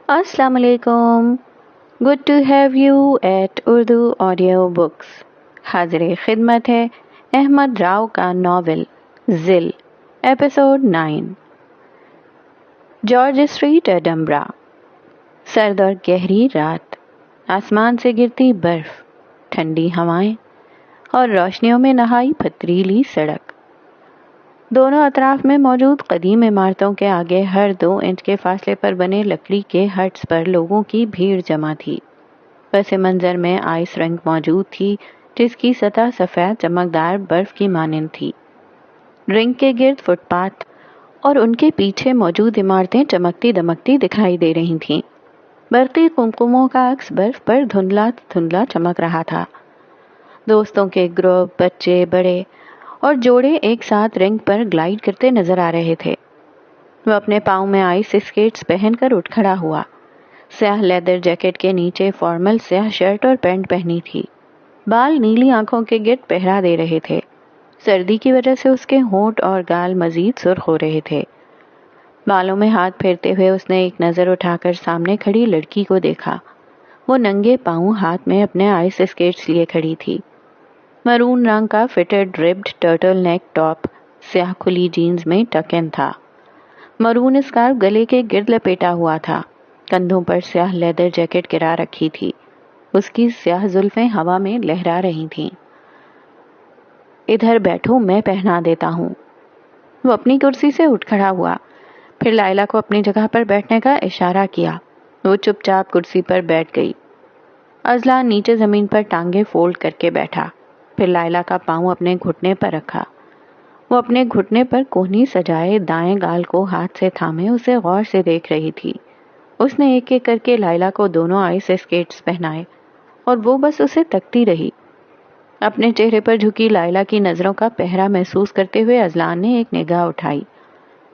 السلام علیکم. Good to have you at Urdu audio books. حاضر خدمت ہے احمد راؤ کا ناول ذل، ایپیسوڈ 9. George street, Edinburgh. سرد اور گہری رات، آسمان سے گرتی برف، ٹھنڈی ہوائیں اور روشنیوں میں نہائی پتریلی سڑک. دونوں اطراف میں موجود قدیم عمارتوں کے آگے ہر 2 انچ کے فاصلے پر بنے لکڑی کے ہٹس پر لوگوں کی بھیڑ جمع تھی. پس منظر میں آئس رنک موجود تھی جس کی سطح سفید چمکدار برف کی مانند تھی. رنک کے گرد فٹ پاتھ اور ان کے پیچھے موجود عمارتیں چمکتی دمکتی دکھائی دے رہی تھیں. برقی قمقموں کا عکس برف پر دھندلا دھندلا چمک رہا تھا. دوستوں کے گروپ، بچے، بڑے اور جوڑے ایک ساتھ رنگ پر گلائیڈ کرتے نظر آ رہے تھے. وہ اپنے پاؤں میں آئس اسکیٹس پہن کر اٹھ کھڑا ہوا. سیاہ لیدر جیکٹ کے نیچے فارمل سیاہ شرٹ اور پینٹ پہنی تھی. بال نیلی آنکھوں کے گرد پہرا دے رہے تھے. سردی کی وجہ سے اس کے ہونٹ اور گال مزید سرخ ہو رہے تھے. بالوں میں ہاتھ پھیرتے ہوئے اس نے ایک نظر اٹھا کر سامنے کھڑی لڑکی کو دیکھا. وہ ننگے پاؤں ہاتھ میں اپنے آئس اسکیٹس لیے کھڑی تھی. مرون رنگ کا فٹڈ ربڈ ٹرٹل نیک ٹاپ سیاہ کھلی جینز میں ٹک ان تھا. مرون اسکارف گلے کے گرد لپیٹا ہوا تھا. کندھوں پر سیاہ لیدر جیکٹ گرا رکھی تھی. اس کی سیاہ زلفیں ہوا میں لہرا رہی تھیں. ادھر بیٹھو، میں پہنا دیتا ہوں. وہ اپنی کرسی سے اٹھ کھڑا ہوا. پھر لائلا کو اپنی جگہ پر بیٹھنے کا اشارہ کیا. وہ چپ چاپ کرسی پر بیٹھ گئی. اذلان نیچے زمین پر ٹانگیں فولڈ کر کے بیٹھا. پھر لائلا کا پاؤں اپنے گھٹنے پر رکھا. وہ اپنے گھٹنے پر کوہنی سجائے دائیں گال کو ہاتھ سے تھامے اسے غور سے دیکھ رہی تھی. اس نے ایک ایک کر کے لائلا کو دونوں آئس اسکیٹس پہنائے اور وہ بس اسے تکتی رہی. اپنے چہرے پر جھکی لائلا کی نظروں کا پہرا محسوس کرتے ہوئے اذلان نے ایک نگاہ اٹھائی.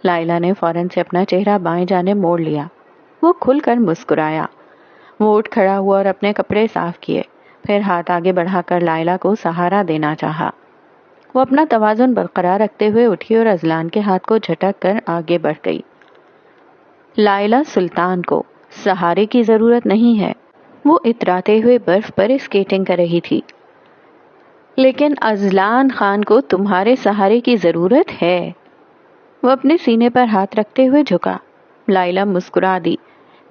لائلا نے فوراً سے اپنا چہرہ بائیں جانب موڑ لیا. وہ کھل کر مسکرایا. وہ اٹھ کھڑا ہوا اور اپنے کپڑے صاف کیے. پھر ہاتھ آگے بڑھا کر لائلا کو سہارا دینا چاہا. وہ اپنا توازن برقرار رکھتے ہوئے اٹھی اور اذلان کے ہاتھ کو جھٹک کر آگے بڑھ گئی. لائلا سلطان کو سہارے کی ضرورت نہیں ہے. وہ اتراتے ہوئے برف پر اسکیٹنگ کر رہی تھی. لیکن اذلان خان کو تمہارے سہارے کی ضرورت ہے. وہ اپنے سینے پر ہاتھ رکھتے ہوئے جھکا. لائلا مسکرا دی.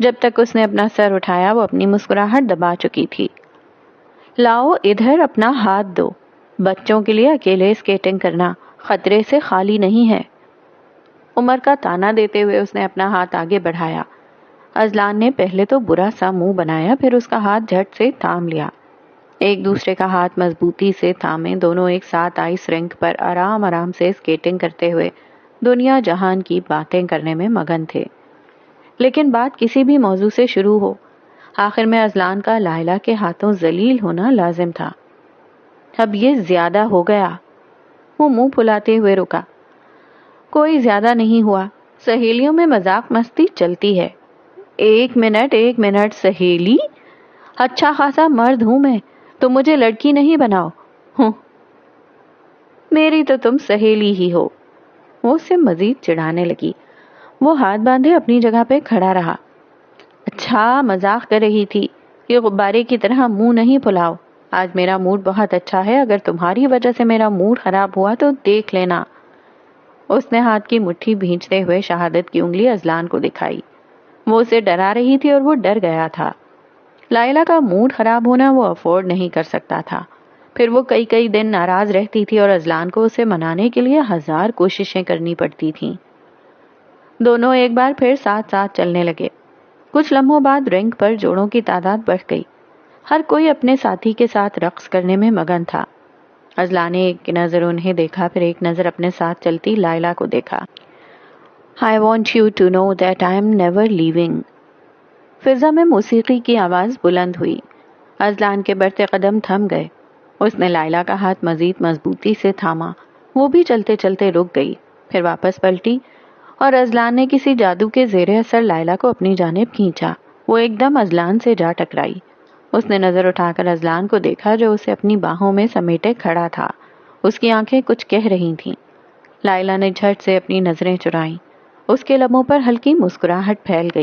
جب تک اس نے اپنا سر اٹھایا وہ اپنی مسکراہٹ دبا چکی تھی. لاؤ ادھر اپنا ہاتھ دو. بچوں کے لیے اکیلے اسکیٹنگ کرنا خطرے سے خالی نہیں ہے. عمر کا تانا دیتے ہوئے اس نے اپنا ہاتھ آگے بڑھایا. اذلان نے پہلے تو برا سا منہ بنایا، پھر اس کا ہاتھ جھٹ سے تھام لیا. ایک دوسرے کا ہاتھ مضبوطی سے تھامے دونوں ایک ساتھ آئس رنک پر آرام آرام سے اسکیٹنگ کرتے ہوئے دنیا جہان کی باتیں کرنے میں مگن تھے. لیکن بات کسی بھی موضوع سے شروع ہو، آخر میں اذلان کا لائلا کے ہاتھوں ذلیل ہونا لازم تھا. اب یہ زیادہ ہو گیا. وہ منہ پھلاتے ہوئے رکا. کوئی زیادہ نہیں ہوا. سہیلیوں میں مذاق مستی چلتی ہے. ایک منٹ سہیلی؟ اچھا خاصا مرد ہوں میں، تو مجھے لڑکی نہیں بناؤ. ہوں، میری تو تم سہیلی ہی ہو. وہ اسے مزید چڑھانے لگی. وہ ہاتھ باندھے اپنی جگہ پہ کھڑا رہا. اچھا مذاق کر رہی تھی. یہ غبارے کی طرح منہ نہیں پھلاؤ. آج میرا موڈ بہت اچھا ہے. اگر تمہاری وجہ سے میرا موڈ خراب ہوا تو دیکھ لینا. اس نے ہاتھ کی مٹھی بھینچتے ہوئے شہادت کی انگلی اذلان کو دکھائی. وہ اسے ڈرا رہی تھی اور وہ ڈر گیا تھا. لائلا کا موڈ خراب ہونا وہ افورڈ نہیں کر سکتا تھا. پھر وہ کئی دن ناراض رہتی تھی اور اذلان کو اسے منانے کے لیے 1000 کوششیں کرنی پڑتی تھیں. دونوں ایک بار پھر ساتھ ساتھ چلنے لگے. کچھ لمحوں بعد رنگ پر جوڑوں کی تعداد بڑھ گئی. ہر کوئی اپنے ساتھی کے ساتھ رقص کرنے میں مگن تھا. اذلان نے ایک نظر انہیں دیکھا، پھر ایک نظر اپنے ساتھ چلتی لائلا کو دیکھا. I want you to know that I am never leaving. فضا میں موسیقی کی آواز بلند ہوئی. اذلان کے بڑھتے قدم تھم گئے. اس نے لائلا کا ہاتھ مزید مضبوطی سے تھاما. وہ بھی چلتے چلتے رک گئی، پھر واپس پلٹی اور اذلان نے کسی جادو کے زیر اثر لائلا کو اپنی جانب کھینچا. وہ ایک دم اذلان سے جا ٹکرائی. اس نے نظر اٹھا کر اذلان کو دیکھا جو اسے اپنی باہوں میں سمیٹے کھڑا تھا. اس کی آنکھیں کچھ کہہ رہی تھیں. لائلا نے جھٹ سے اپنی نظریں چرائیں. اس کے لبوں پر ہلکی مسکراہٹ پھیل گئی.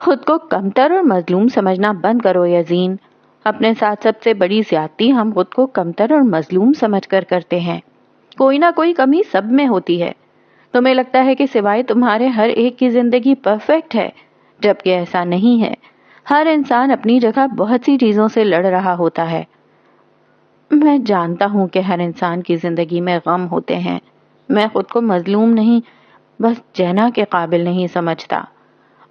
خود کو کمتر اور مظلوم سمجھنا بند کرو یزین. اپنے ساتھ سب سے بڑی زیادتی ہم خود کو کمتر اور مظلوم سمجھ کر کرتے ہیں. کوئی نہ کوئی کمی سب میں ہوتی ہے. تمہیں لگتا ہے کہ سوائے تمہارے ہر ایک کی زندگی پرفیکٹ ہے، جبکہ ایسا نہیں ہے. ہر انسان اپنی جگہ بہت سی چیزوں سے لڑ رہا ہوتا ہے. میں جانتا ہوں کہ ہر انسان کی زندگی میں غم ہوتے ہیں. میں خود کو مظلوم نہیں، بس جینا کے قابل نہیں سمجھتا.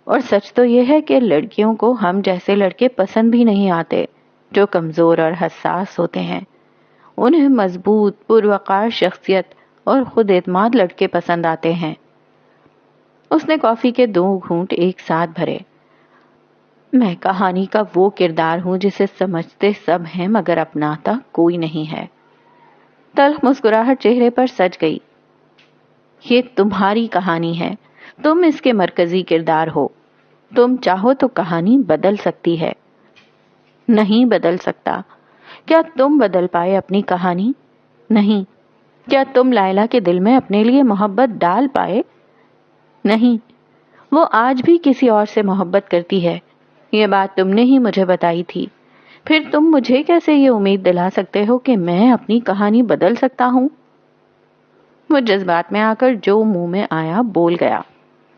اور سچ تو یہ ہے کہ لڑکیوں کو ہم جیسے لڑکے پسند بھی نہیں آتے جو کمزور اور حساس ہوتے ہیں. انہیں مضبوط، پروقار شخصیت اور خود اعتماد لڑکے پسند آتے ہیں. اس نے کافی کے 2 گھونٹ ایک ساتھ بھرے. میں کہانی کا وہ کردار ہوں جسے سمجھتے سب ہیں مگر اپناتا کوئی نہیں ہے. تلخ مسکراہٹ چہرے پر سج گئی. یہ تمہاری کہانی ہے، تم اس کے مرکزی کردار ہو. تم چاہو تو کہانی بدل سکتی ہے. نہیں بدل سکتا. کیا تم بدل پائے اپنی کہانی؟ نہیں. کیا تم لائلہ کے دل میں اپنے لیے محبت ڈال پائے؟ نہیں. وہ آج بھی کسی اور سے محبت کرتی ہے. یہ بات تم نے ہی مجھے بتائی تھی. پھر تم مجھے کیسے یہ امید دلا سکتے ہو کہ میں اپنی کہانی بدل سکتا ہوں؟ وہ جذبات میں آ کر جو منہ میں آیا بول گیا.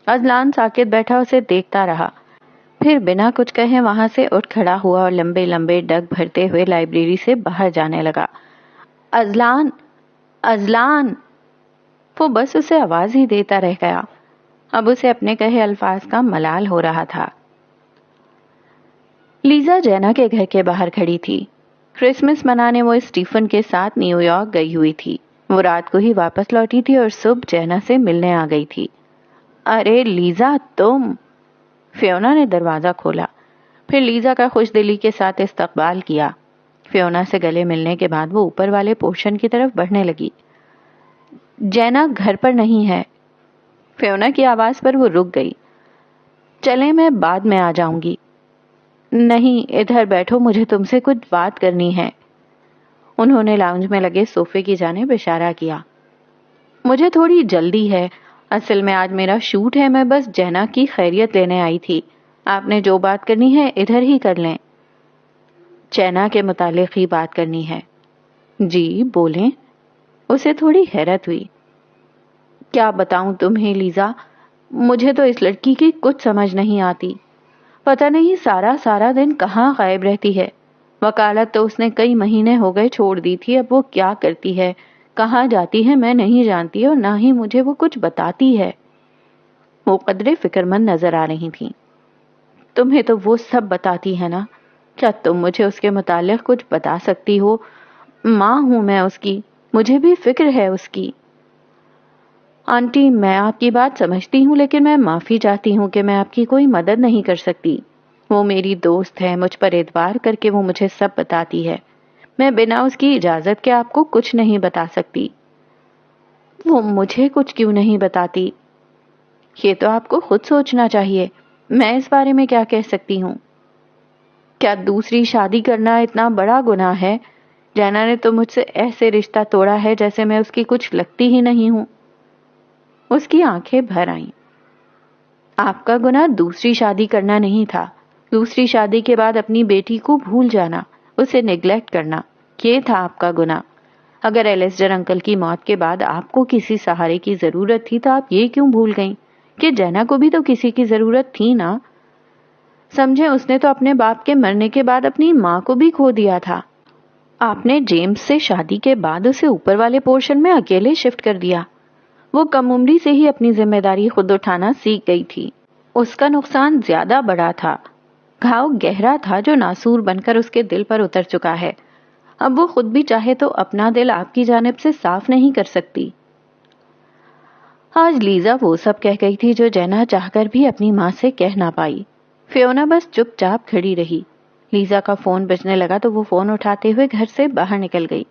اذلان ساکت بیٹھا اسے دیکھتا رہا. پھر بنا کچھ کہے وہاں سے اٹھ کھڑا ہوا اور لمبے لمبے ڈگ بھرتے ہوئے لائبریری سے باہر جانے لگا. Azlan, Azlan! وہ بس اسے آواز ہی دیتا رہ گیا. اب اسے اپنے کہے الفاظ کا ملال ہو رہا تھا. لیزا جینا کے گھر کے باہر کھڑی تھی. کرسمس منانے وہ اسٹیفن کے ساتھ نیو یارک گئی ہوئی تھی. وہ رات کو ہی واپس لوٹی تھی اور صبح جینا سے ملنے آ گئی تھی. ارے لیزا تم! فیونا نے دروازہ کھولا. پھر لیزا کا خوش دلی کے ساتھ استقبال کیا. فیونا سے گلے ملنے کے بعد وہ اوپر والے پورشن کی طرف بڑھنے لگی. جینا گھر پر نہیں ہے. فیونا کی آواز پر وہ رک گئی. چلیں میں بعد میں آ جاؤں گی. نہیں، ادھر بیٹھو، مجھے تم سے کچھ بات کرنی ہے. انہوں نے لاؤنج میں لگے صوفے کی جانب اشارہ کیا. مجھے تھوڑی جلدی ہے. اصل میں آج میرا شوٹ ہے. میں بس جینا کی خیریت لینے آئی تھی. آپ نے جو بات کرنی ہے ادھر ہی کر لیں. جینا کے متعلق ہی بات کرنی ہے. جی بولیں. اسے تھوڑی حیرت ہوئی. کیا بتاؤں تمہیں لیزا، مجھے تو اس لڑکی کی کچھ سمجھ نہیں آتی. پتہ نہیں سارا دن کہاں غائب رہتی ہے. وکالت تو اس نے کئی مہینے ہو گئے چھوڑ دی تھی. اب وہ کیا کرتی ہے، کہاں جاتی ہے میں نہیں جانتی اور نہ ہی مجھے وہ کچھ بتاتی ہے. وہ قدرے فکر مند نظر آ رہی تھی. تمہیں تو وہ سب بتاتی ہے نا. کیا تم مجھے اس کے متعلق کچھ بتا سکتی ہو؟ ماں ہوں میں اس کی، مجھے بھی فکر ہے اس کی. آنٹی میں آپ کی بات سمجھتی ہوں لیکن میں معافی چاہتی ہوں کہ میں آپ کی کوئی مدد نہیں کر سکتی. وہ میری دوست ہے، مجھ پر اعتبار کر کے وہ مجھے سب بتاتی ہے. میں بنا اس کی اجازت کے آپ کو کچھ نہیں بتا سکتی. وہ مجھے کچھ کیوں نہیں بتاتی؟ یہ تو آپ کو خود سوچنا چاہیے. میں اس بارے میں کیا کہہ سکتی ہوں؟ کیا دوسری شادی کرنا اتنا بڑا گناہ ہے؟ جینا نے تو مجھ سے ایسے رشتہ توڑا ہے جیسے میں اس کی کچھ لگتی ہی نہیں ہوں. اس کی آنکھیں بھر آئیں. آپ کا گناہ دوسری شادی کرنا نہیں تھا. دوسری شادی کے بعد اپنی بیٹی کو بھول جانا، اسے نیگلیکٹ کرنا، یہ تھا آپ کا گناہ. اگر ایلیسٹر انکل کی موت کے بعد آپ کو کسی سہارے کی ضرورت تھی تو آپ یہ کیوں بھول گئیں کہ جینا کو بھی تو کسی کی ضرورت تھی نا. سمجھے اس نے تو اپنے باپ کے مرنے کے بعد اپنی ماں کو بھی کھو دیا تھا. آپ نے جیمز سے شادی کے بعد اسے اوپر والے پورشن میں اکیلے شفٹ کر دیا. وہ کم عمری سے ہی اپنی ذمہ داری خود اٹھانا سیکھ گئی تھی. اس کا نقصان زیادہ بڑا تھا. گھاؤ گہرا تھا جو ناسور بن کر اس کے دل پر اتر چکا ہے. اب وہ خود بھی چاہے تو اپنا دل آپ کی جانب سے صاف نہیں کر سکتی. آج لیزا وہ سب کہہ گئی تھی جو جینا چاہ کر بھی اپنی ماں سے کہہ نہ پائی. فیونا بس چپ چاپ کھڑی رہی. لیزا کا فون بجنے لگا تو وہ فون اٹھاتے ہوئے گھر سے باہر نکل گئی.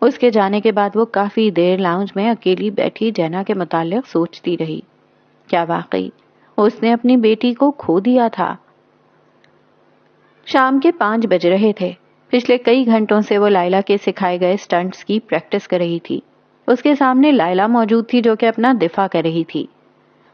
اس کے جانے کے بعد وہ کافی دیر لاؤنج میں اکیلی بیٹھی جینا کے متعلق سوچتی رہی. کیا واقعی اس نے اپنی بیٹی کو کھو دیا تھا؟ شام کے 5 بج رہے تھے. پچھلے کئی گھنٹوں سے وہ لائلہ کے سکھائے گئے سٹنٹس کی پریکٹس کر رہی تھی. اس کے سامنے لائلہ موجود تھی جو کہ اپنا دفاع کر رہی تھی.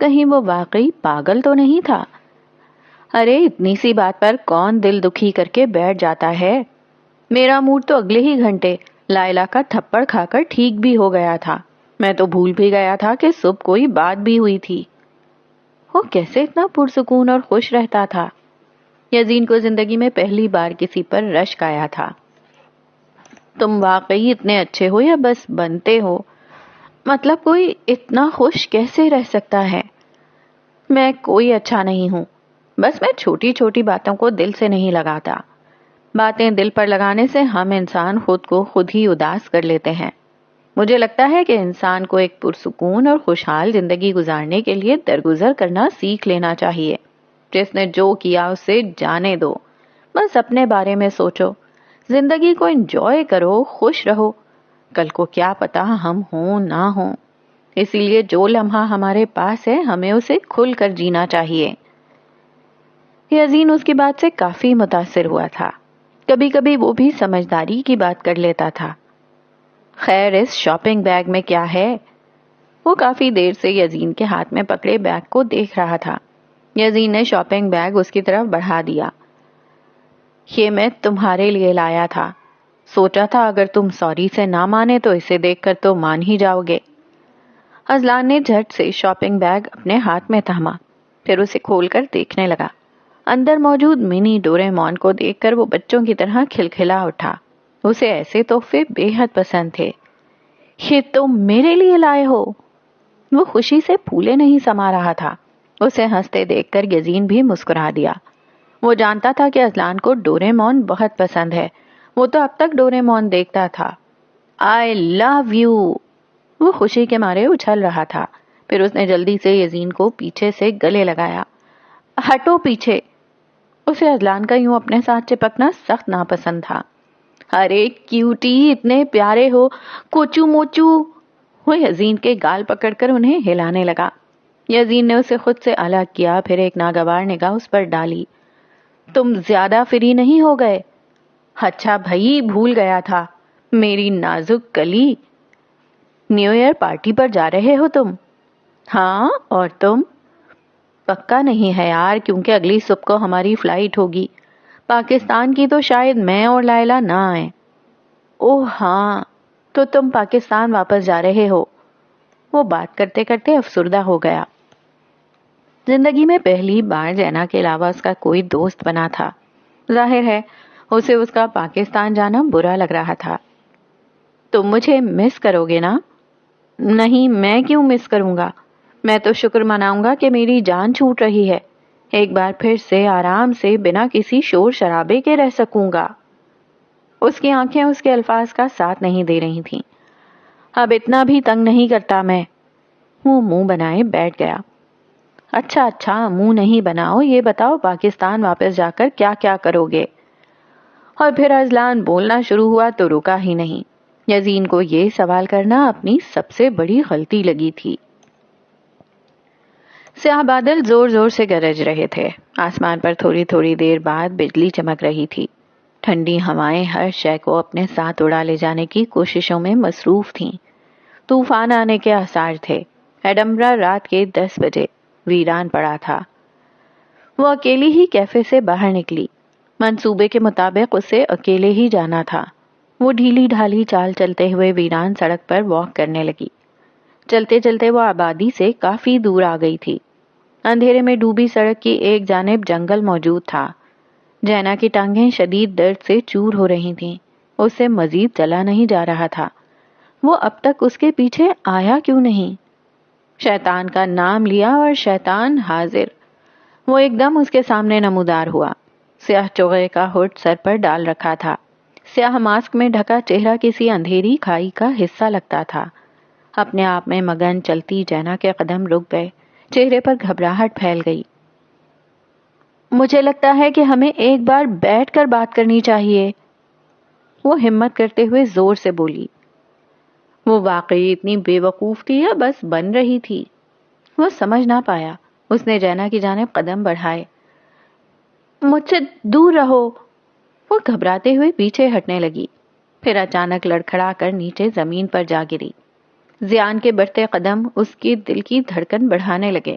کہیں وہ واقعی پاگل تو نہیں تھا؟ ارے اتنی سی بات پر کون دل دکھی کر کے بیٹھ جاتا ہے؟ میرا موڈ تو اگلے ہی گھنٹے لائلہ کا تھپڑ کھا کر ٹھیک بھی ہو گیا تھا. میں تو بھول بھی گیا تھا کہ صبح کوئی بات بھی ہوئی تھی. وہ کیسے اتنا پرسکون اور خوش رہتا تھا؟ یزین کو زندگی میں پہلی بار کسی پر رشک آیا تھا. تم واقعی اتنے اچھے ہو یا بس بنتے ہو؟ مطلب کوئی اتنا خوش کیسے رہ سکتا ہے؟ میں کوئی اچھا نہیں ہوں. بس میں چھوٹی چھوٹی باتوں کو دل سے نہیں لگاتا. باتیں دل پر لگانے سے ہم انسان خود کو خود ہی اداس کر لیتے ہیں. مجھے لگتا ہے کہ انسان کو ایک پرسکون اور خوشحال زندگی گزارنے کے لیے درگزر کرنا سیکھ لینا چاہیے. جس نے جو کیا اسے جانے دو. بس اپنے بارے میں سوچو. زندگی کو انجوائے کرو، خوش رہو. کل کو کیا پتا ہم ہوں نہ ہوں. اسی لیے جو لمحہ ہمارے پاس ہے ہمیں اسے کھل کر جینا چاہیے. یزین اس کی بات سے کافی متاثر ہوا تھا. کبھی کبھی وہ بھی سمجھداری کی بات کر لیتا تھا. خیر اس شاپنگ بیگ میں کیا ہے؟ وہ کافی دیر سے یزین کے ہاتھ میں پکڑے بیگ کو دیکھ رہا تھا. یزین نے شاپنگ بیگ اس کی طرف بڑھا دیا. یہ میں تمہارے لیے لایا تھا. سوچا تھا اگر تم سوری سے نہ مانے تو اسے دیکھ کر تو مان ہی جاؤ گے. اذلان نے جھٹ سے شاپنگ بیگ اپنے ہاتھ میں تھاما. پھر اسے کھول کر دیکھنے لگا. اندر موجود منی ڈوریمون کو دیکھ کر وہ بچوں کی طرح کھلکھلا اٹھا. اسے ایسے تحفے بے حد پسند تھے. یہ تم میرے لیے لائے ہو؟ وہ خوشی سے پھولے نہیں سما رہا تھا. اسے ہنستے دیکھ کر یزین بھی مسکرا دیا. وہ جانتا تھا کہ اذلان کو ڈوریمون بہت پسند ہے. وہ تو اب تک ڈوریمون دیکھتا تھا. آئی لو یو. وہ خوشی کے مارے اچھل رہا تھا. پھر اس نے جلدی سے یزین کو پیچھے سے گلے لگایا. ہٹو پیچھے. اسے اذلان کا یوں اپنے ساتھ چپکنا سخت ناپسند تھا. ارے کیوٹی اتنے پیارے ہو، کوچو موچو. وہ یزین کے گال پکڑ کر انہیں ہلانے لگا. یزین نے اسے خود سے الگ کیا. پھر ایک ناگوار نگاہ اس پر ڈالی. تم زیادہ فری نہیں ہو گئے؟ اچھا بھائی بھول گیا تھا. میری نازک کلی. نیو ایئر پارٹی پر جا رہے ہو تم؟ ہاں اور تم؟ پکا نہیں ہے یار کیونکہ اگلی صبح کو ہماری فلائٹ ہوگی. پاکستان کی تو شاید میں اور لائلہ نہ آئیں. اوہ ہاں تو تم پاکستان واپس جا رہے ہو. وہ بات کرتے کرتے افسردہ ہو گیا. زندگی میں پہلی بار جینا کے علاوہ اس کا کوئی دوست بنا تھا. ظاہر ہے اسے اس کا پاکستان جانا برا لگ رہا تھا. تم مجھے مس کرو گے نا؟ نہیں میں کیوں مس کروں گا. میں تو شکر مناؤں گا کہ میری جان چھوٹ رہی ہے. ایک بار پھر سے آرام سے بنا کسی شور شرابے کے رہ سکوں گا. اس کی آنکھیں اس کے الفاظ کا ساتھ نہیں دے رہی تھیں. اب اتنا بھی تنگ نہیں کرتا میں. وہ منہ بنائے بیٹھ گیا. اچھا منہ نہیں بناؤ. یہ بتاؤ پاکستان واپس جا کر کیا کیا کرو گے؟ اور پھر اذلان بولنا شروع ہوا تو رکا ہی نہیں. یزین کو یہ سوال کرنا اپنی سب سے بڑی غلطی لگی تھی. سیاہ بادل زور زور سے گرج رہے تھے. آسمان پر تھوڑی تھوڑی دیر بعد بجلی چمک رہی تھی. ٹھنڈی ہوائیں ہر شے کو اپنے ساتھ اڑا لے جانے کی کوششوں میں مصروف تھیں. طوفان آنے کے آثار تھے. ایڈمبرا رات کے 10 بجے ویران پڑا تھا. وہ اکیلی ہی کیفے سے باہر نکلی. منصوبے کے مطابق اسے اکیلے ہی جانا تھا. وہ ڈھیلی ڈھالی چال چلتے ہوئے ویران سڑک پر واک کرنے لگی. چلتے چلتے وہ آبادی سے کافی دور آ گئی تھی. اندھیرے میں ڈوبی سڑک کی ایک جانب جنگل موجود تھا. جینا کی ٹانگیں شدید درد سے چور ہو رہی تھیں. اس سے مزید چلا نہیں جا رہا تھا. وہ اب تک اس کے پیچھے آیا کیوں نہیں؟ شیطان کا نام لیا اور شیطان حاضر. وہ ایک دم اس کے سامنے نمودار ہوا. سیاہ چوغے کا ہڈ سر پر ڈال رکھا تھا. سیاہ ماسک میں ڈھکا چہرہ کسی اندھیری کھائی کا حصہ لگتا تھا. اپنے آپ میں مگن چلتی جینا کے قدم رک گئے. چہرے پر گھبراہٹ پھیل گئی. مجھے لگتا ہے کہ ہمیں ایک بار بیٹھ کر بات کرنی چاہیے. وہ ہمت کرتے ہوئے زور سے بولی. وہ واقعی اتنی بے وقوف تھی یا بس بن رہی تھی؟ وہ سمجھ نہ پایا. اس نے جینا کی جانب قدم بڑھائے. مجھ سے دور رہو. وہ گھبراتے ہوئے پیچھے ہٹنے لگی. پھر اچانک لڑکھڑا کر نیچے زمین پر جا گری. زیان کے بڑھتے قدم اس کے دل کی دھڑکن بڑھانے لگے.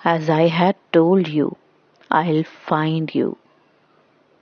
As I had told you, I'll find you.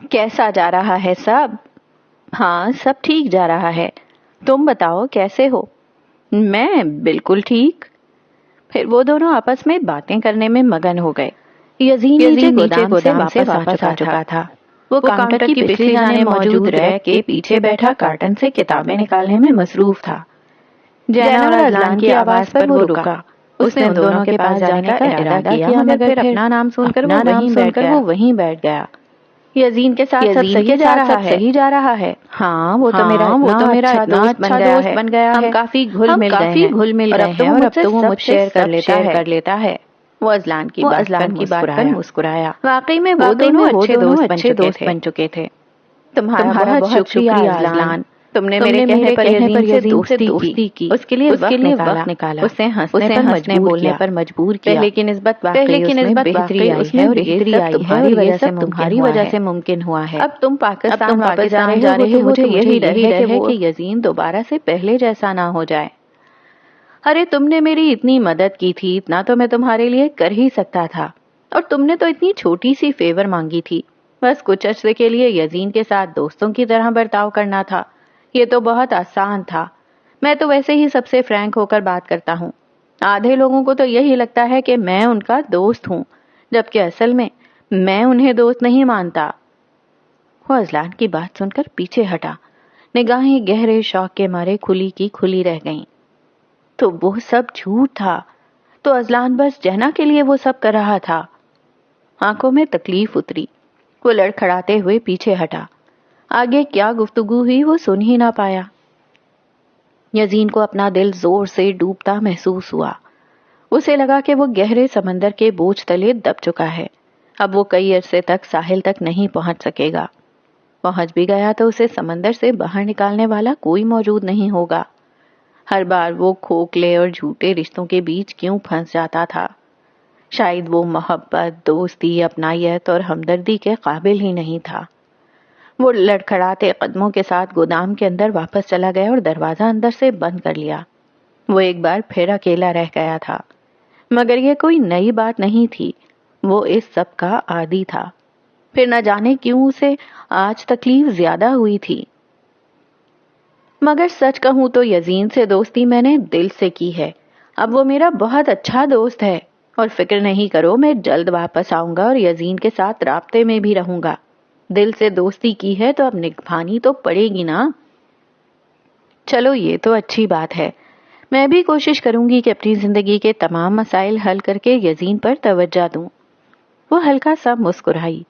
کیسا جا رہا ہے سب؟ ہاں سب ٹھیک جا رہا ہے، تم بتاؤ کیسے ہو؟ میں بالکل ٹھیک۔ پھر وہ دونوں آپس میں باتیں کرنے میں مگن ہو گئے۔ یزین نیچے گودام سے واپس آ چکا تھا۔ وہ کاؤنٹر کی پچھلی جانب موجود ریک کے پیچھے بیٹھا کارٹن سے کتابیں نکالنے میں مصروف تھا۔ جینا اور اذلان کی آواز پر وہ رکا۔ اس نے ان دونوں کے پاس جانے کا ارادہ کیا مگر پھر اپنا نام سن کر وہ وہیں بیٹھ گیا۔ یزین کے ساتھ سب صحیح جا رہا ہے۔ ہاں وہ تو میرا اتنا دوست بن گیا ہے۔ ہم کافی گھل مل گئے ہیں اور اب تو وہ مجھ سے شیئر کر لیتا ہے۔ وہ اذلان کی بات پر مسکرایا۔ واقعی میں وہ دونوں اچھے دوست بن چکے تھے۔ تمہارا بہت شکریہ اذلان، تم نے میرے کہنے پر یزین سے دوستی کی، اس کے لیے وقت نکالا، اسے ہنسنے بولنے پر مجبور کیا، لیکن اس بات بہتری آئی ہے اور یہ سب تمہاری وجہ سے ممکن ہوا ہے۔ اب تم پاکستان واپس جا رہے ہو، مجھے یہی ڈر ہے کہ یزین دوبارہ سے پہلے جیسا نہ ہو جائے۔ ارے تم نے میری اتنی مدد کی تھی، اتنا تو میں تمہارے لیے کر ہی سکتا تھا، اور تم نے تو اتنی چھوٹی سی فیور مانگی تھی، بس کچھ عرصے کے لیے یزین کے ساتھ دوستوں کی طرح برتاؤ کرنا تھا۔ یہ تو بہت آسان تھا۔ میں تو ویسے ہی سب سے فرینک ہو کر بات کرتا ہوں۔ آدھے لوگوں کو تو یہی لگتا ہے کہ میں ان کا دوست ہوں، جبکہ اصل میں انہیں دوست نہیں مانتا۔ وہ اذلان کی بات سن کر پیچھے ہٹا، نگاہیں گہرے شوق کے مارے کھلی کی کھلی رہ گئیں۔ تو وہ سب جھوٹ تھا، تو اذلان بس جہنا کے لیے وہ سب کر رہا تھا۔ آنکھوں میں تکلیف اتری، وہ لڑکھڑاتے ہوئے پیچھے ہٹا۔ آگے کیا گفتگو ہوئی وہ سن ہی نہ پایا۔ یزین کو اپنا دل زور سے ڈوبتا محسوس ہوا۔ اسے لگا کہ وہ گہرے سمندر کے بوجھ تلے دب چکا ہے، اب وہ کئی عرصے تک ساحل تک نہیں پہنچ سکے گا۔ پہنچ بھی گیا تو اسے سمندر سے باہر نکالنے والا کوئی موجود نہیں ہوگا۔ ہر بار وہ کھوکھلے اور جھوٹے رشتوں کے بیچ کیوں پھنس جاتا تھا؟ شاید وہ محبت، دوستی، اپنائیت اور ہمدردی کے قابل ہی نہیں تھا۔ وہ لڑکھڑاتے قدموں کے ساتھ گودام کے اندر واپس چلا گیا اور دروازہ اندر سے بند کر لیا۔ وہ ایک بار پھر اکیلا رہ گیا تھا، مگر یہ کوئی نئی بات نہیں تھی، وہ اس سب کا عادی تھا۔ پھر نہ جانے کیوں اسے آج تکلیف زیادہ ہوئی تھی۔ مگر سچ کہوں تو یزین سے دوستی میں نے دل سے کی ہے۔ اب وہ میرا بہت اچھا دوست ہے، اور فکر نہیں کرو، میں جلد واپس آؤں گا اور یزین کے ساتھ رابطے میں بھی رہوں گا۔ دل سے دوستی کی ہے تو اب نبھانی تو پڑے گی نا۔ چلو یہ تو اچھی بات ہے، میں بھی کوشش کروں گی کہ اپنی زندگی کے تمام مسائل حل کر کے یزین پر توجہ دوں۔ وہ ہلکا سا مسکرائی۔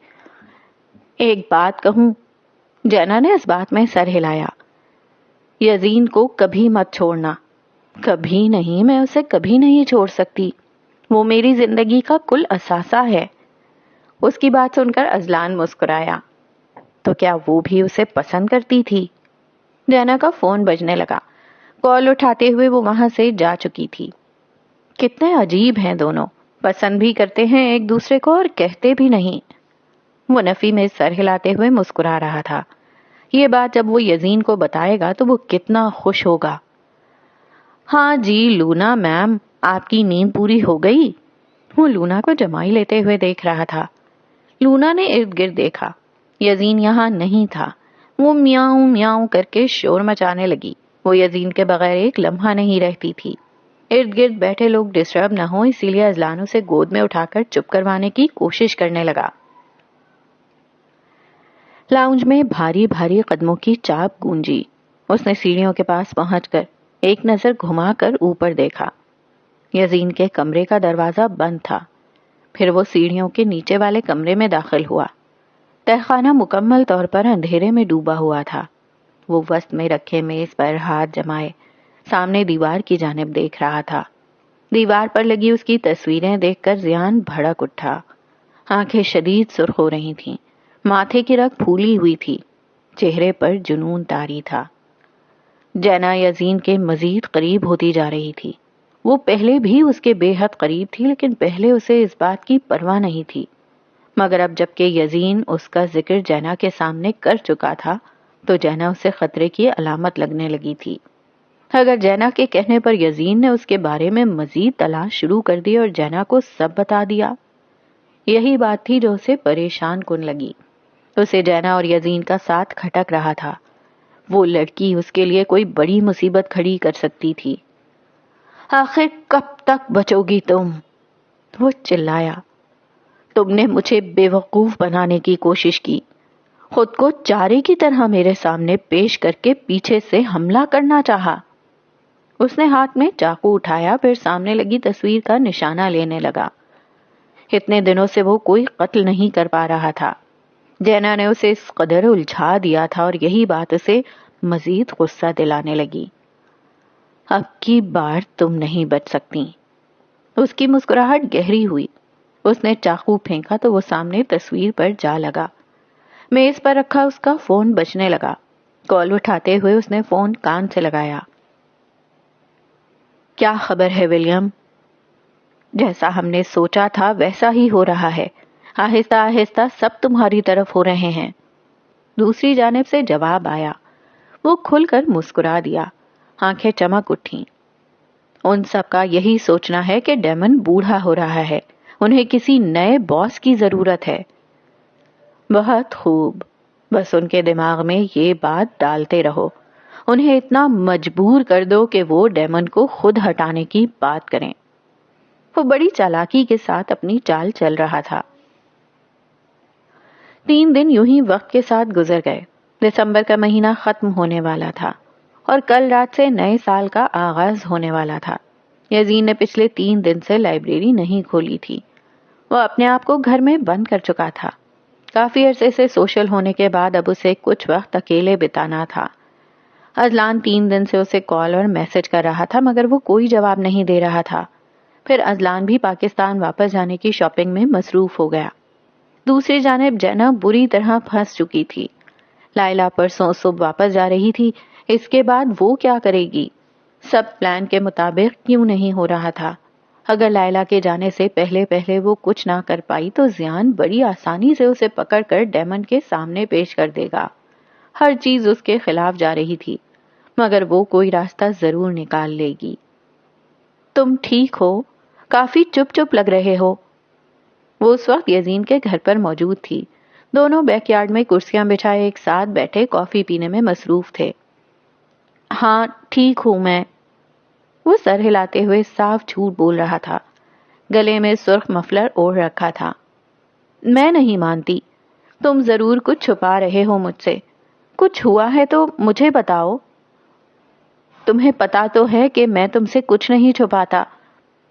ایک بات کہوں؟ جینا نے اس بات میں سر ہلایا۔ یزین کو کبھی مت چھوڑنا۔ کبھی نہیں، میں اسے کبھی نہیں چھوڑ سکتی، وہ میری زندگی کا کل اثاثہ ہے۔ اس کی بات سن کر اذلان مسکرایا۔ تو کیا وہ بھی اسے پسند کرتی تھی؟ جینا کا فون بجنے لگا۔ کال اٹھاتے ہوئے وہ وہاں سے جا چکی تھی۔ کتنے عجیب ہیں دونوں، پسند بھی کرتے ہیں ایک دوسرے کو اور کہتے بھی نہیں۔ وہ نفی میں سر ہلاتے ہوئے مسکرا رہا تھا۔ یہ بات جب وہ یزین کو بتائے گا تو وہ کتنا خوش ہوگا۔ ہاں جی لونا میم، آپ کی نیند پوری ہو گئی؟ وہ لونا کو جمائی لیتے ہوئے دیکھ رہا تھا۔ لونا نے ارد گرد دیکھا، یزین یہاں نہیں تھا۔ وہ میاؤں میاؤں کر کے شور مچانے لگی۔ وہ یزین کے بغیر ایک لمحہ نہیں رہتی تھی۔ ارد گرد بیٹھے لوگ ڈسٹرب نہ ہوں، اسی لیے اذلان اسے گود میں اٹھا کر چپ کروانے کی کوشش کرنے لگا۔ لاؤنج میں بھاری بھاری قدموں کی چاپ گونجی۔ اس نے سیڑھیوں کے پاس پہنچ کر ایک نظر گھما کر اوپر دیکھا۔ یزین کے کمرے کا دروازہ بند تھا۔ پھر وہ سیڑھیوں کے نیچے والے کمرے میں داخل ہوا۔ تہخانہ مکمل طور پر اندھیرے میں ڈوبا ہوا تھا۔ وہ وسط میں رکھے میز پر ہاتھ جمائے سامنے دیوار کی جانب دیکھ رہا تھا۔ دیوار پر لگی اس کی تصویریں دیکھ کر ذہن بھڑک اٹھا۔ آنکھیں شدید سرخ ہو رہی تھیں، ماتھے کی رگ پھولی ہوئی تھی، چہرے پر جنون طاری تھا۔ جینا یزین کے مزید قریب ہوتی جا رہی تھی۔ وہ پہلے بھی اس کے بے حد قریب تھی، لیکن پہلے اسے اس بات کی پرواہ نہیں تھی۔ مگر اب جب کہ یزین اس کا ذکر جینا کے سامنے کر چکا تھا تو جینا اسے خطرے کی علامت لگنے لگی تھی۔ اگر جینا کے کہنے پر یزین نے اس کے بارے میں مزید تلاش شروع کر دی اور جینا کو سب بتا دیا، یہی بات تھی جو اسے پریشان کن لگی۔ اسے جینا اور یزین کا ساتھ کھٹک رہا تھا. وہ لڑکی اس کے لیے کوئی بڑی مصیبت کھڑی کر سکتی تھی. آخر کب تک بچو گی تم؟ وہ چلایا. تم نے مجھے بے وقوف بنانے کی کوشش کی، خود کو چارے کی طرح میرے سامنے پیش کر کے پیچھے سے حملہ کرنا چاہا. اس نے ہاتھ میں چاقو اٹھایا، پھر سامنے لگی تصویر کا نشانہ لینے لگا. اتنے دنوں سے وہ کوئی قتل نہیں کر پا رہا تھا. جینا نے اسے اس قدر الجھا دیا تھا اور یہی بات اسے مزید غصہ دلانے لگی. اب کی بار تم نہیں بچ سکتی. اس کی مسکراہٹ گہری ہوئی. اس نے چاقو پھینکا تو وہ سامنے تصویر پر جا لگا. میز پر رکھا اس کا فون بجنے لگا. کال اٹھاتے ہوئے اس نے فون کان سے لگایا. کیا خبر ہے ولیم؟ جیسا ہم نے سوچا تھا ویسا ہی ہو رہا ہے. آہستہ آہستہ سب تمہاری طرف ہو رہے ہیں. دوسری جانب سے جواب آیا. وہ کھل کر مسکرا دیا. آنکھیں چمک اٹھیں. ان سب کا یہی سوچنا ہے کہ ڈیمن بوڑھا ہو رہا ہے، انہیں کسی نئے باس کی ضرورت ہے. بہت خوب، بس ان کے دماغ میں یہ بات ڈالتے رہو. انہیں اتنا مجبور کر دو کہ وہ ڈیمن کو خود ہٹانے کی بات کریں. وہ بڑی چالاکی کے ساتھ اپنی چال چل رہا تھا. 3 دن یوں ہی وقت کے ساتھ گزر گئے. دسمبر کا مہینہ ختم ہونے والا تھا اور کل رات سے نئے سال کا آغاز ہونے والا تھا. یزین نے پچھلے 3 دن سے لائبریری نہیں کھولی تھی. وہ اپنے آپ کو گھر میں بند کر چکا تھا. کافی عرصے سے سوشل ہونے کے بعد اب اسے کچھ وقت اکیلے بتانا تھا. ازلان 3 دن سے اسے کال اور میسج کر رہا تھا مگر وہ کوئی جواب نہیں دے رہا تھا. پھر ازلان بھی پاکستان واپس جانے کی شاپنگ میں مصروف ہو گیا. دوسری جانب جینا بری طرح پھنس چکی تھی. لائلا پرسوں صبح واپس جا رہی تھی. اس کے بعد وہ کیا کرے گی؟ سب پلان کے مطابق کیوں نہیں ہو رہا تھا؟ اگر لائلا کے جانے سے پہلے وہ کچھ نہ کر پائی تو زیان بڑی آسانی سے اسے پکڑ کر ڈیمن کے سامنے پیش کر دے گا. ہر چیز اس کے خلاف جا رہی تھی مگر وہ کوئی راستہ ضرور نکال لے گی. تم ٹھیک ہو؟ کافی چپ لگ رہے ہو. وہ اس وقت یزین کے گھر پر موجود تھی. دونوں بیک یارڈ میں کرسیاں بچھائے ایک ساتھ بیٹھے کافی پینے میں مصروف تھے. ہاں ٹھیک ہوں میں. وہ سر ہلاتے ہوئے صاف جھوٹ بول رہا تھا. گلے میں سرخ مفلر اوڑھ رکھا تھا. میں نہیں مانتی. تم ضرور کچھ چھپا رہے ہو مجھ سے. کچھ ہوا ہے تو مجھے بتاؤ. تمہیں پتا تو ہے کہ میں تم سے کچھ نہیں چھپاتا.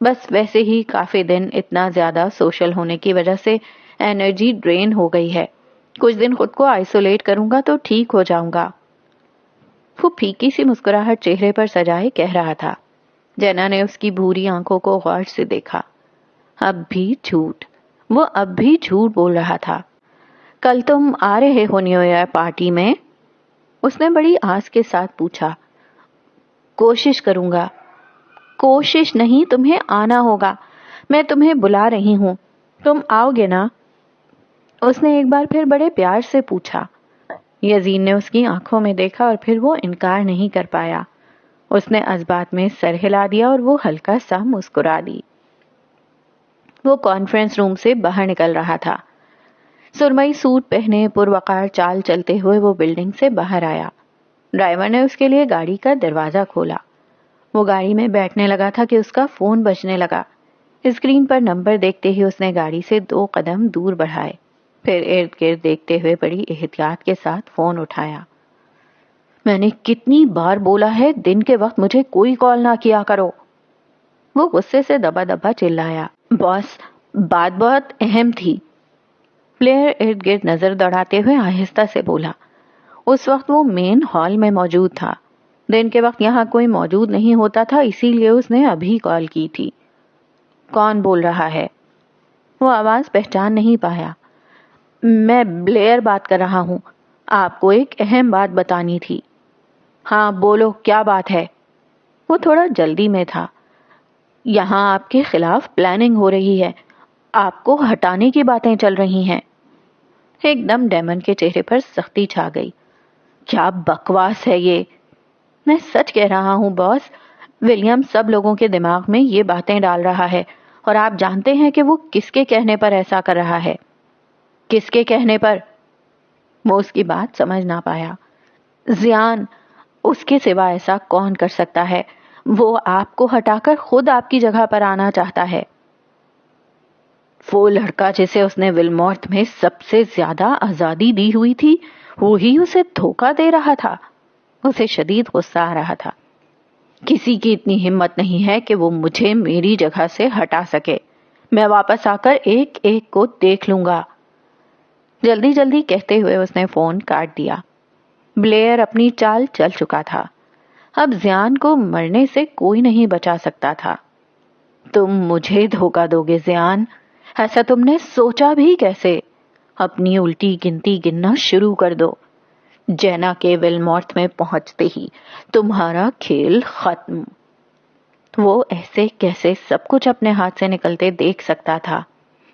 بس ویسے ہی کافی دن اتنا زیادہ سوشل ہونے کی وجہ سے انرجی ڈرین ہو گئی ہے. کچھ دن خود کو آئسولیٹ کروں گا تو ٹھیک ہو جاؤں گا. وہ پھیکی سی مسکراہٹ چہرے پر سجائے کہہ رہا تھا. جینا نے اس کی بھوری آنکھوں کو غور سے دیکھا. اب بھی جھوٹ. وہ اب بھی جھوٹ بول رہا تھا. کل تم آ رہے ہو نیو ایئر پارٹی میں؟ اس نے بڑی آس کے ساتھ پوچھا. کوشش کروں گا. کوشش نہیں، تمہیں آنا ہوگا. میں تمہیں بلا رہی ہوں. تم آؤ گے نا؟ اس نے ایک بار پھر بڑے پیار سے پوچھا. یزین نے اس کی آنکھوں میں دیکھا اور پھر وہ انکار نہیں کر پایا. اس نے اس بات میں سر ہلا دیا اور وہ ہلکا سا مسکرا دی. وہ کانفرنس روم سے باہر نکل رہا تھا. سرمئی سوٹ پہنے پروقار چال چلتے ہوئے وہ بلڈنگ سے باہر آیا. ڈرائیور نے اس کے لیے گاڑی کا دروازہ کھولا. وہ گاڑی میں بیٹھنے لگا تھا کہ اس کا فون بجنے لگا. اسکرین پر نمبر دیکھتے ہی اس نے گاڑی سے 2 قدم دور بڑھائے. پھر ارد گرد دیکھتے ہوئے بڑی احتیاط کے ساتھ فون اٹھایا. میں نے کتنی بار بولا ہے دن کے وقت مجھے کوئی کال نہ کیا کرو. وہ غصے سے دبا دبا چلایا. باس، بات بہت اہم تھی. پلیئر ارد گرد نظر دوڑاتے ہوئے آہستہ سے بولا. اس وقت وہ مین ہال میں موجود تھا. دن کے وقت یہاں کوئی موجود نہیں ہوتا تھا، اسی لیے اس نے ابھی کال کی تھی. کون بول رہا ہے؟ وہ آواز پہچان نہیں پایا. میں بلیئر بات کر رہا ہوں. آپ کو ایک اہم بات بتانی تھی. ہاں بولو، کیا بات ہے؟ وہ تھوڑا جلدی میں تھا. یہاں آپ کے خلاف پلاننگ ہو رہی ہے. آپ کو ہٹانے کی باتیں چل رہی ہیں. ایک دم ڈیمن کے چہرے پر سختی چھا گئی. کیا بکواس ہے یہ؟ میں سچ کہہ رہا ہوں باس. ولیم سب لوگوں کے دماغ میں یہ باتیں ڈال رہا ہے اور آپ جانتے ہیں کہ وہ کس کے کہنے پر ایسا کر رہا ہے. کس کے کہنے پر؟ وہ اس کی بات سمجھ نہ پایا۔ زیان، اس کے سوا ایسا کون کر سکتا ہے؟ وہ آپ کو ہٹا کر خود آپ کی جگہ پر آنا چاہتا ہے۔ وہ لڑکا جسے اس نے ولمورتھ میں سب سے زیادہ آزادی دی ہوئی تھی، وہی اسے دھوکہ دے رہا تھا۔ اسے شدید غصہ آ رہا تھا۔ کسی کی اتنی ہمت نہیں ہے کہ وہ مجھے میری جگہ سے ہٹا سکے۔ میں واپس آ کر ایک ایک کو دیکھ لوں گا۔ جلدی جلدی کہتے ہوئے اس نے فون کاٹ دیا۔ بلیئر اپنی چال چل چکا تھا۔ اب زیان کو مرنے سے کوئی نہیں بچا سکتا تھا۔ تم مجھے دھوکہ دو گے زیان؟ ایسا تم نے سوچا بھی کیسے؟ اپنی الٹی گنتی گننا شروع کر دو۔ جینا کے ولمورتھ میں پہنچتے ہی تمہارا کھیل ختم۔ وہ ایسے کیسے سب کچھ اپنے ہاتھ سے نکلتے دیکھ سکتا تھا؟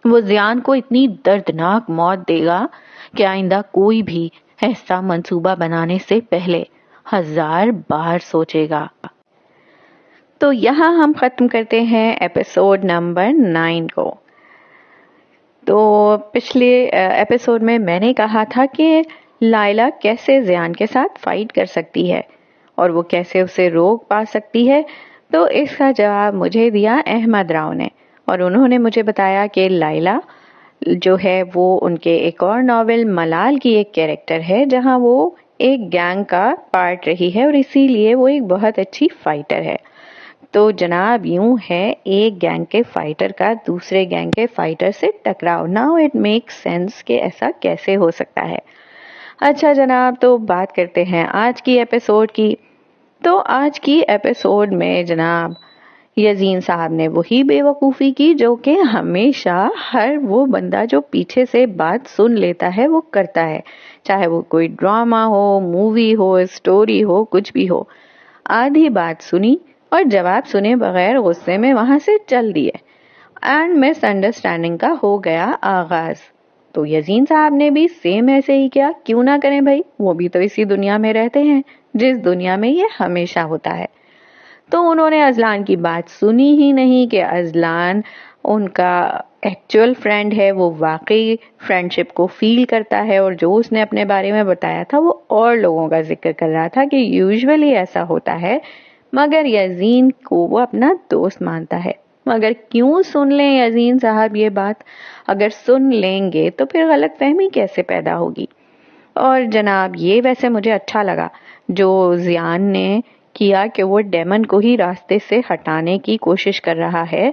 وہ زیان کو اتنی دردناک موت دے گا کہ آئندہ کوئی بھی ایسا منصوبہ بنانے سے پہلے 1000 بار سوچے گا۔ تو یہاں ہم ختم کرتے ہیں ایپیسوڈ نمبر 9 کو۔ تو پچھلے ایپیسوڈ میں نے کہا تھا کہ لائلہ کیسے زیان کے ساتھ فائٹ کر سکتی ہے اور وہ کیسے اسے روک پا سکتی ہے، تو اس کا جواب مجھے دیا احمد راؤ نے، اور انہوں نے مجھے بتایا کہ لائلہ جو ہے وہ ان کے ایک اور ناول ملال کی ایک کیریکٹر ہے، جہاں وہ ایک گینگ کا پارٹ رہی ہے اور اسی لیے وہ ایک بہت اچھی فائٹر ہے۔ تو جناب یوں ہے ایک گینگ کے فائٹر کا دوسرے گینگ کے فائٹر سے ٹکراؤ۔ ناؤ اٹ میک سینس کہ ایسا کیسے ہو سکتا ہے۔ اچھا جناب، تو بات کرتے ہیں آج کی ایپیسوڈ کی۔ تو آج کی ایپیسوڈ میں جناب یزین صاحب نے وہی بے وقوفی کی جو کہ ہمیشہ ہر وہ بندہ جو پیچھے سے بات سن لیتا ہے وہ کرتا ہے، چاہے وہ کوئی ڈرامہ ہو، مووی ہو، اسٹوری ہو، کچھ بھی ہو۔ آدھی بات سنی اور جواب سنے بغیر غصے میں وہاں سے چل دیے، اینڈ مس انڈرسٹینڈنگ کا ہو گیا آغاز۔ تو یزین صاحب نے بھی سیم ایسے ہی کیا، کیوں نہ کریں بھائی، وہ بھی تو اسی دنیا میں رہتے ہیں جس دنیا میں یہ ہمیشہ ہوتا ہے۔ تو انہوں نے ازلان کی بات سنی ہی نہیں کہ ازلان ان کا ایکچوئل فرینڈ ہے، وہ واقعی فرینڈشپ کو فیل کرتا ہے، اور جو اس نے اپنے بارے میں بتایا تھا وہ اور لوگوں کا ذکر کر رہا تھا کہ یوزولی ایسا ہوتا ہے، مگر یزین کو وہ اپنا دوست مانتا ہے۔ مگر کیوں سن لیں یزین صاحب یہ بات؟ اگر سن لیں گے تو پھر غلط فہمی کیسے پیدا ہوگی؟ اور جناب یہ ویسے مجھے اچھا لگا جو زیان نے کیا کہ وہ ڈیمن کو ہی راستے سے ہٹانے کی کوشش کر رہا ہے۔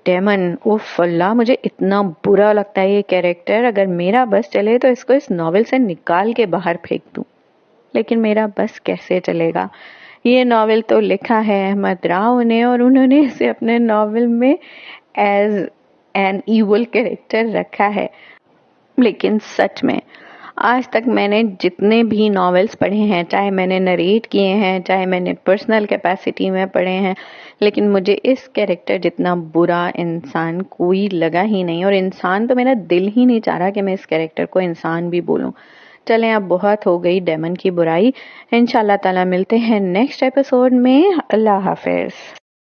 ڈیمن، اوف اللہ، مجھے اتنا برا لگتا ہے یہ کیریکٹر۔ اگر میرا بس چلے تو اس کو اس ناول سے نکال کے باہر پھینک دوں، لیکن میرا بس کیسے چلے گا؟ یہ ناول تو لکھا ہے احمد راؤ نے، اور انہوں نے اسے اپنے ناول میں ایز این ایول کیریکٹر رکھا ہے۔ لیکن سچ میں آج تک میں نے جتنے بھی ناولز پڑھے ہیں، چاہے میں نے نریٹ کیے ہیں، چاہے میں نے پرسنل کیپیسٹی میں پڑھے ہیں، لیکن مجھے اس کیریکٹر جتنا برا انسان کوئی لگا ہی نہیں، اور انسان تو میرا دل ہی نہیں چاہ رہا کہ میں اس کیریکٹر کو انسان بھی بولوں۔ چلیں اب بہت ہو گئی ڈیمن کی برائی، انشاءاللہ تعالی ملتے ہیں نیکسٹ ایپیسوڈ میں۔ اللہ حافظ۔